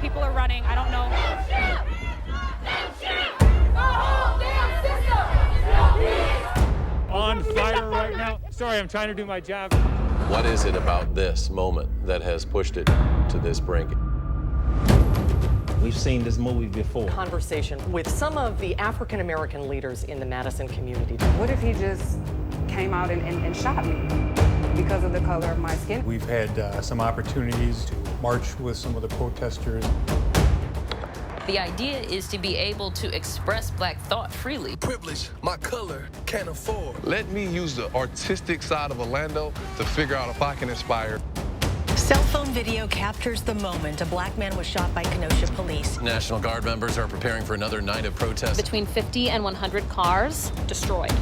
People are running. I don't know. On fire right now. Sorry, I'm trying to do my job. What is it about this moment that has pushed it to this brink? We've seen this movie before. Conversation with some of the African-American leaders in the Madison community. What if he just came out and shot me because of the color of my skin? We've had some opportunities to march with some of the protesters. The idea is to be able to express black thought freely. Privilege, my color, can't afford. Let me use the artistic side of Orlando to figure out if I can inspire. Cell phone video captures the moment a black man was shot by Kenosha police. National Guard members are preparing for another night of protests. Between 50 and 100 cars destroyed.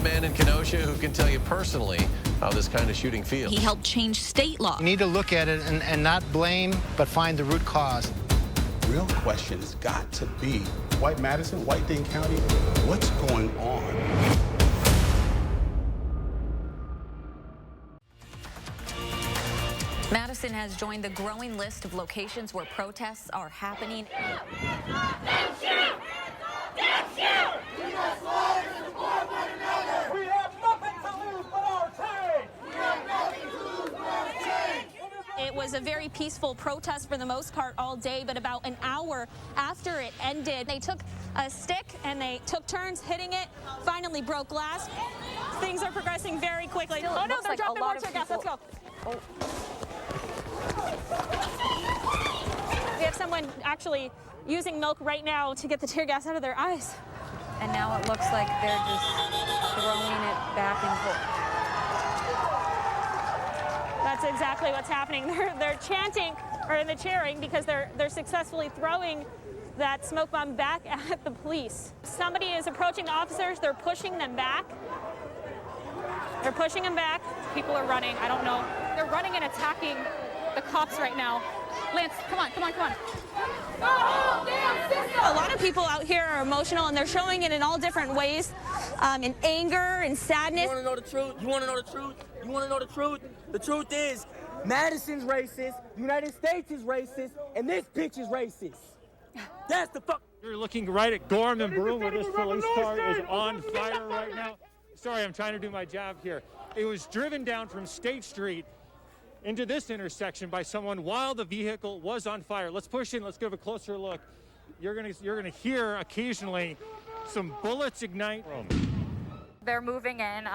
Man in Kenosha who can tell you personally how this kind of shooting feels. He helped change state law. You need to look at it and not blame, but find the root cause. Real question has got to be, white Madison, white Dane County, what's going on? Madison has joined the growing list of locations where protests are happening. It was a very peaceful protest for the most part all day, but about an hour after it ended, they took a stick and they took turns hitting it, finally broke glass. Things are progressing very quickly. Still, oh no, they're like dropping more tear gas. Let's go. Oh. We have someone actually using milk right now to get the tear gas out of their eyes. And now it looks like they're just throwing it back and forth. That's exactly what's happening. They're chanting, or they're cheering, because they're successfully throwing that smoke bomb back at the police. Somebody is approaching officers. They're pushing them back. They're pushing them back. People are running. I don't know. They're running and attacking the cops right now. Lance, come on, come on, come on. A lot of people out here are emotional, and they're showing it in all different ways, in anger and sadness. You want to know the truth? You want to know the truth? You want to know the truth? The truth is, Madison's racist, the United States is racist, and this bitch is racist. That's the fuck. You're looking right at Gorham and Broome, where this police car is on fire right now. Sorry, I'm trying to do my job here. It was driven down from State Street into this intersection by someone while the vehicle was on fire. Let's push in. Let's give a closer look. You're gonna hear occasionally some bullets ignite. They're moving in,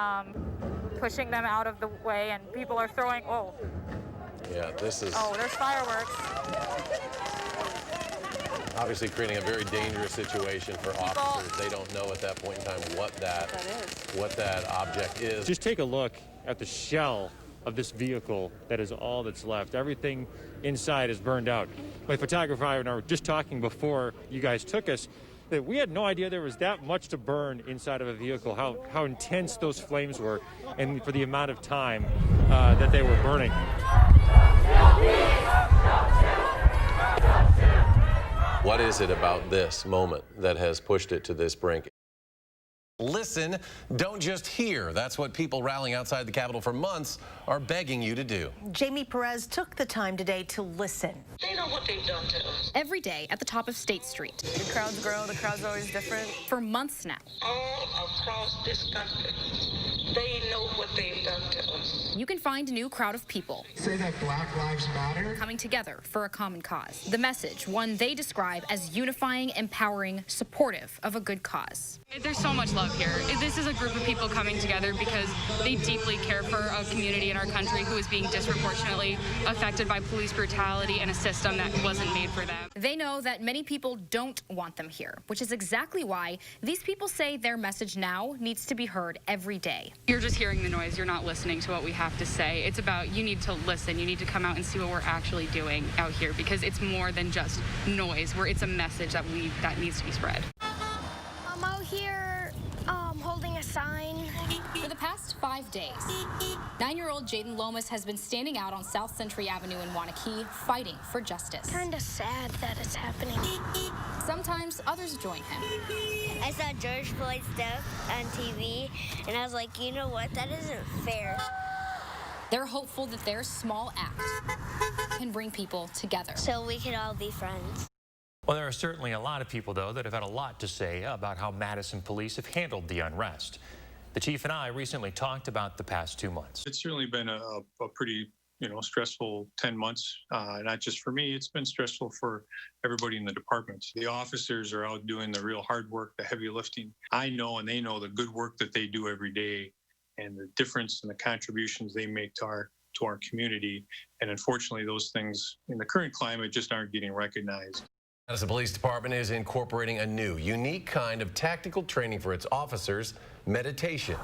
pushing them out of the way, and people are throwing. Oh. Yeah, this is. Oh, there's fireworks. Obviously creating a very dangerous situation for officers. They don't know at that point in time what that object is. Just take a look at the shell of this vehicle. That is all that's left. Everything inside is burned out. My photographer and I were just talking before you guys took us that we had no idea there was that much to burn inside of a vehicle, how intense those flames were, and for the amount of time that they were burning. What is it about this moment that has pushed it to this brink? Listen, don't just hear. That's what people rallying outside the Capitol for months are begging you to do. Jamie Perez took the time today to listen. They know what they've done to us. Every day at the top of State Street. The crowds grow, the crowd's always different. For months now. All across this country, they know what they've done to us. You can find a new crowd of people. Say that Black Lives Matter. Coming together for a common cause. The message, one they describe as unifying, empowering, supportive of a good cause. There's so much love here. This is a group of people coming together because they deeply care for a community in our country who is being disproportionately affected by police brutality and a system that wasn't made for them. They know that many people don't want them here, which is exactly why these people say their message now needs to be heard every day. You're just hearing the noise. You're not listening to what we have to say. It's about you need to listen. You need to come out and see what we're actually doing out here because it's more than just noise. It's a message that needs to be spread. I'm out here holding a sign. For the past 5 days, 9-year-old Jaden Lomas has been standing out on South Century Avenue in Wanakee fighting for justice. Kinda sad that it's happening. Sometimes others join him. I saw George Floyd's death on TV, and I was like, you know what? That isn't fair. They're hopeful that their small act can bring people together. So we can all be friends. Well, there are certainly a lot of people, though, that have had a lot to say about how Madison police have handled the unrest. The chief and I recently talked about the past 2 months. It's certainly been a pretty, stressful 10 months, not just for me. It's been stressful for everybody in the department. The officers are out doing the real hard work, the heavy lifting. I know and they know the good work that they do every day and the difference and the contributions they make to our community. And unfortunately, those things in the current climate just aren't getting recognized. Madison Police Department is incorporating a new, unique kind of tactical training for its officers, meditation.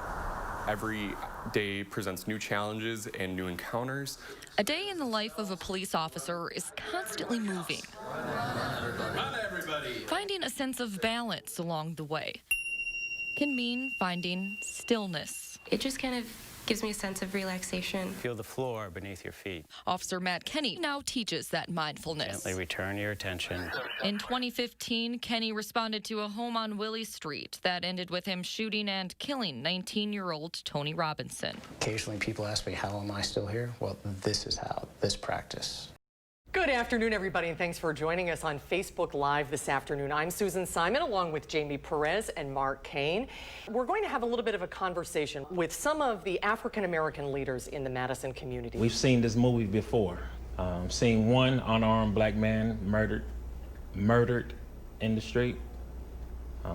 Every day presents new challenges and new encounters. A day in the life of a police officer is constantly moving. Run, everybody. Finding a sense of balance along the way can mean finding stillness. It just kind of gives me a sense of relaxation. Feel the floor beneath your feet. Officer Matt Kenny now teaches that mindfulness. Gently return your attention. In 2015, Kenny responded to a home on Willie Street that ended with him shooting and killing 19-year-old Tony Robinson. Occasionally people ask me, how am I still here? Well, this is how, this practice. Good afternoon, everybody, and thanks for joining us on Facebook Live this afternoon. I'm Susan Simon, along with Jamie Perez and Mark Kane. We're going to have a little bit of a conversation with some of the African-American leaders in the Madison community. We've seen this movie before. Seen one unarmed black man murdered in the street.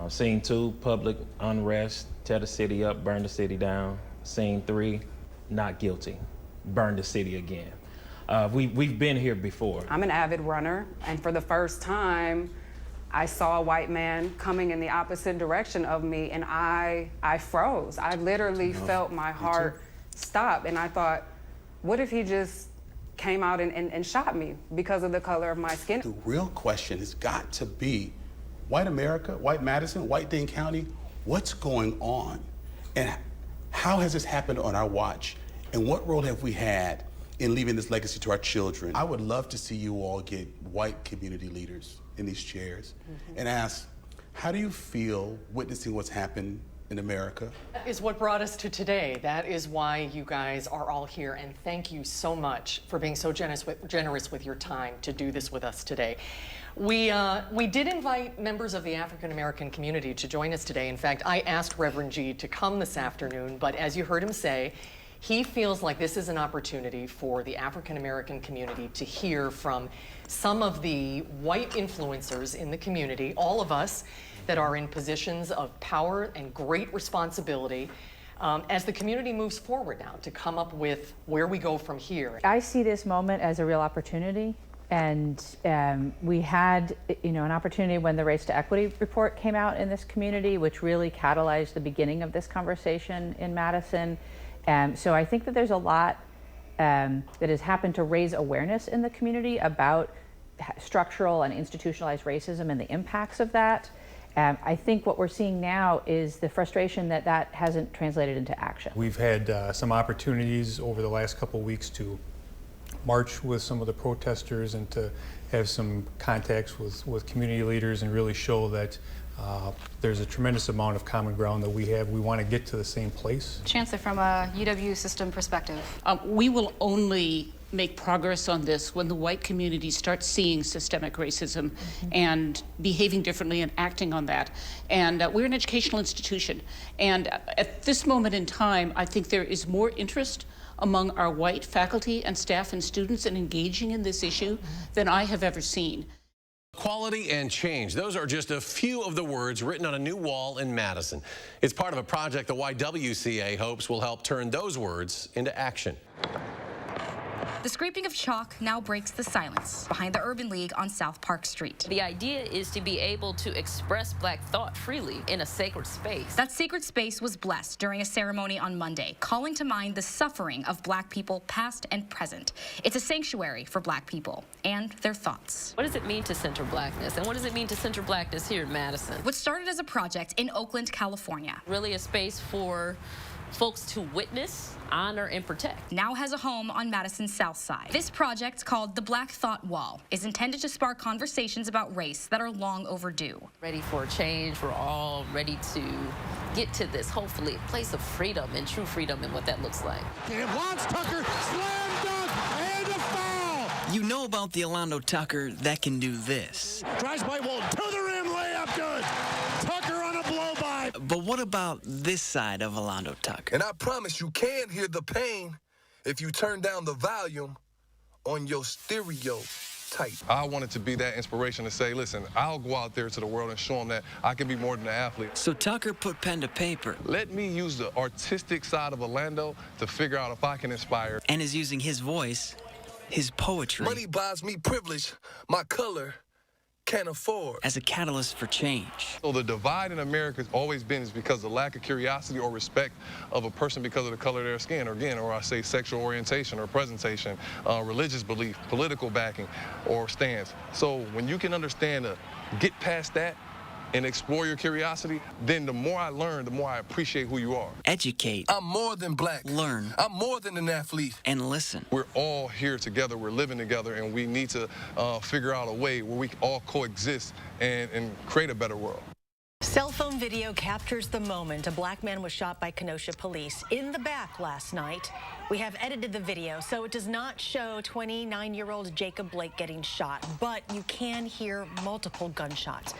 Seen 2, public unrest, tear the city up, burn the city down. Seen 3, not guilty, burn the city again. We've been here before. I'm an avid runner, and for the first time, I saw a white man coming in the opposite direction of me, and I froze. I literally felt my heart stop, and I thought, what if he just came out and shot me because of the color of my skin? The real question has got to be, white America, white Madison, white Dane County, what's going on? And how has this happened on our watch? And what role have we had in leaving this legacy to our children? I would love to see you all get white community leaders in these chairs and ask, how do you feel witnessing what's happened in America? That is what brought us to today. That is why you guys are all here, and thank you so much for being so generous with your time to do this with us today. We did invite members of the African American community to join us today. In fact, I asked Reverend G to come this afternoon, but as you heard him say, he feels like this is an opportunity for the African American community to hear from some of the white influencers in the community, all of us that are in positions of power and great responsibility, as the community moves forward now to come up with where we go from here. I see this moment as a real opportunity, and we had an opportunity when the Race to Equity report came out in this community, which really catalyzed the beginning of this conversation in Madison. So I think that there's a lot that has happened to raise awareness in the community about structural and institutionalized racism and the impacts of that. I think what we're seeing now is the frustration that that hasn't translated into action. We've had some opportunities over the last couple of weeks to march with some of the protesters and to have some contacts with community leaders and really show that there's a tremendous amount of common ground that we have. We want to get to the same place. Chancellor, from a UW system perspective. We will only make progress on this when the white community starts seeing systemic racism and behaving differently and acting on that. And we're an educational institution. And at this moment in time, I think there is more interest among our white faculty and staff and students in engaging in this issue than I have ever seen. Quality and change. Those are just a few of the words written on a new wall in Madison. It's part of a project the YWCA hopes will help turn those words into action. The scraping of chalk now breaks the silence behind the Urban League on South Park Street. The idea is to be able to express black thought freely in a sacred space. That sacred space was blessed during a ceremony on Monday, calling to mind the suffering of black people past and present. It's a sanctuary for black people and their thoughts. What does it mean to center blackness? And what does it mean to center blackness here in Madison? What started as a project in Oakland, California. Really a space for folks to witness, honor, and protect. Now has a home on Madison's South Side. This project, called the Black Thought Wall, is intended to spark conversations about race that are long overdue. Ready for a change. We're all ready to get to this, hopefully, a place of freedom and true freedom and what that looks like. And Lance Tucker, slam dunk, and a foul! You know about the Orlando Tucker that can do this. Drives by Walton, to the rim, layup good! Tucker on a blow-by! But what about this side of Orlando Tucker? And I promise you can hear the pain if you turn down the volume on your stereo. Tight. I wanted to be that inspiration to say, listen, I'll go out there to the world and show them that I can be more than an athlete. So Tucker put pen to paper. Let me use the artistic side of Orlando to figure out if I can inspire. And is using his voice, his poetry. Money buys me privilege, my color can't afford. As a catalyst for change. So the divide in America has always been is because of lack of curiosity or respect of a person because of the color of their skin, or I say sexual orientation or presentation, religious belief, political backing, or stance. So when you can understand to get past that and explore your curiosity, then the more I learn, the more I appreciate who you are. Educate. I'm more than black. Learn. I'm more than an athlete. And listen. We're all here together, we're living together, and we need to figure out a way where we all coexist and create a better world. Cell phone video captures the moment a black man was shot by Kenosha police in the back last night. We have edited the video, so it does not show 29-year-old Jacob Blake getting shot, but you can hear multiple gunshots.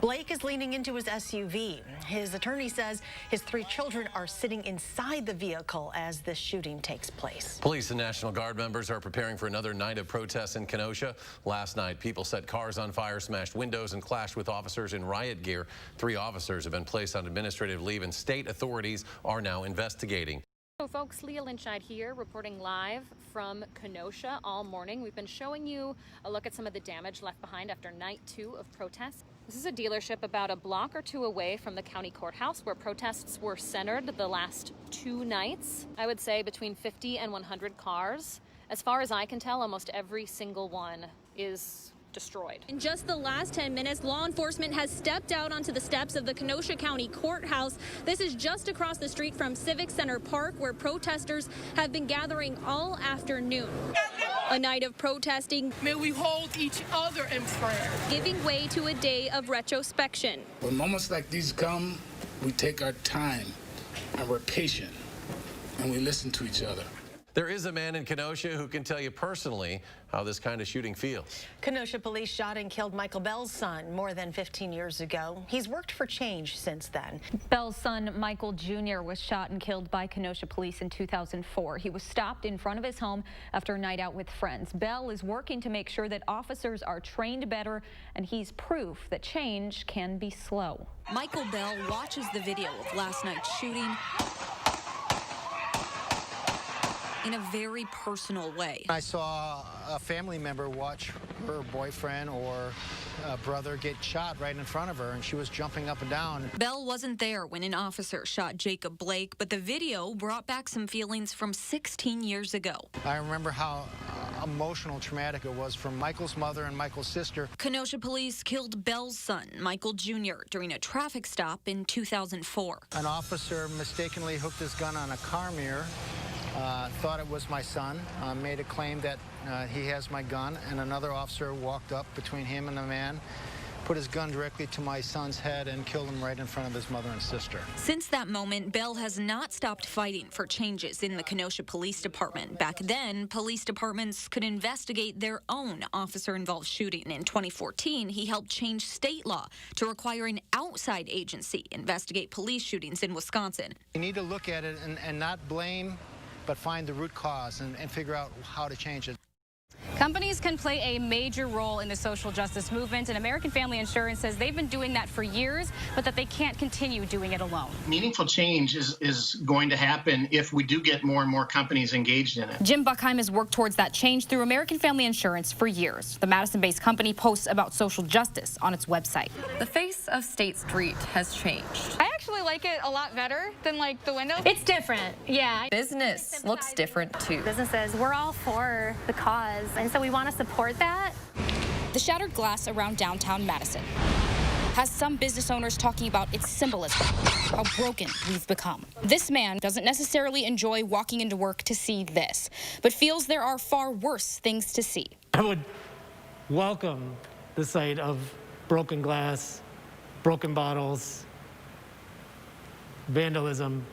Blake is leaning into his SUV. His attorney says his 3 children are sitting inside the vehicle as this shooting takes place. Police and National Guard members are preparing for another night of protests in Kenosha. Last night, people set cars on fire, smashed windows, and clashed with officers in riot gear. 3 officers have been placed on administrative leave, and state authorities are now investigating. So folks, Leah Lynchide here reporting live from Kenosha all morning. We've been showing you a look at some of the damage left behind after night 2 of protests. This is a dealership about a block or 2 away from the county courthouse where protests were centered the last 2 nights. I would say between 50 and 100 cars. As far as I can tell, almost every single one is destroyed. In just the last 10 minutes, law enforcement has stepped out onto the steps of the Kenosha County Courthouse. This is just across the street from Civic Center Park, where protesters have been gathering all afternoon. A night of protesting. May we hold each other in prayer. Giving way to a day of retrospection. When moments like these come, we take our time and we're patient and we listen to each other. There is a man in Kenosha who can tell you personally how this kind of shooting feels. Kenosha police shot and killed Michael Bell's son more than 15 years ago. He's worked for change since then. Bell's son, Michael Jr., was shot and killed by Kenosha police in 2004. He was stopped in front of his home after a night out with friends. Bell is working to make sure that officers are trained better, and he's proof that change can be slow. Michael Bell watches the video of last night's shooting in a very personal way. I saw a family member watch her boyfriend or brother get shot right in front of her, and she was jumping up and down. Bell wasn't there when an officer shot Jacob Blake, but the video brought back some feelings from 16 years ago. I remember how emotional, traumatic it was for Michael's mother and Michael's sister. Kenosha police killed Bell's son, Michael Jr., during a traffic stop in 2004. An officer mistakenly hooked his gun on a car mirror. Thought it was my son, made a claim that he has my gun, and another officer walked up between him and the man, put his gun directly to my son's head and killed him right in front of his mother and sister. Since that moment, Bell has not stopped fighting for changes in the Kenosha Police Department. Back then, police departments could investigate their own officer-involved shooting. In 2014, he helped change state law to require an outside agency investigate police shootings in Wisconsin. You need to look at it and not blame, but find the root cause and figure out how to change it. Companies can play a major role in the social justice movement, and American Family Insurance says they've been doing that for years, but that they can't continue doing it alone. Meaningful change is going to happen if we do get more and more companies engaged in it. Jim Buckheim has worked towards that change through American Family Insurance for years. The Madison-based company posts about social justice on its website. The face of State Street has changed. I actually like it a lot better than like the window. It's different, yeah. Business looks different too. Businesses, we're all for the cause, and so we want to support that. The shattered glass around downtown Madison. has some business owners talking about its symbolism, how broken we've become. This man doesn't necessarily enjoy walking into work to see this, but feels there are far worse things to see. I would welcome the sight of broken glass, broken bottles, vandalism,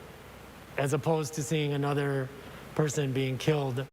as opposed to seeing another person being killed.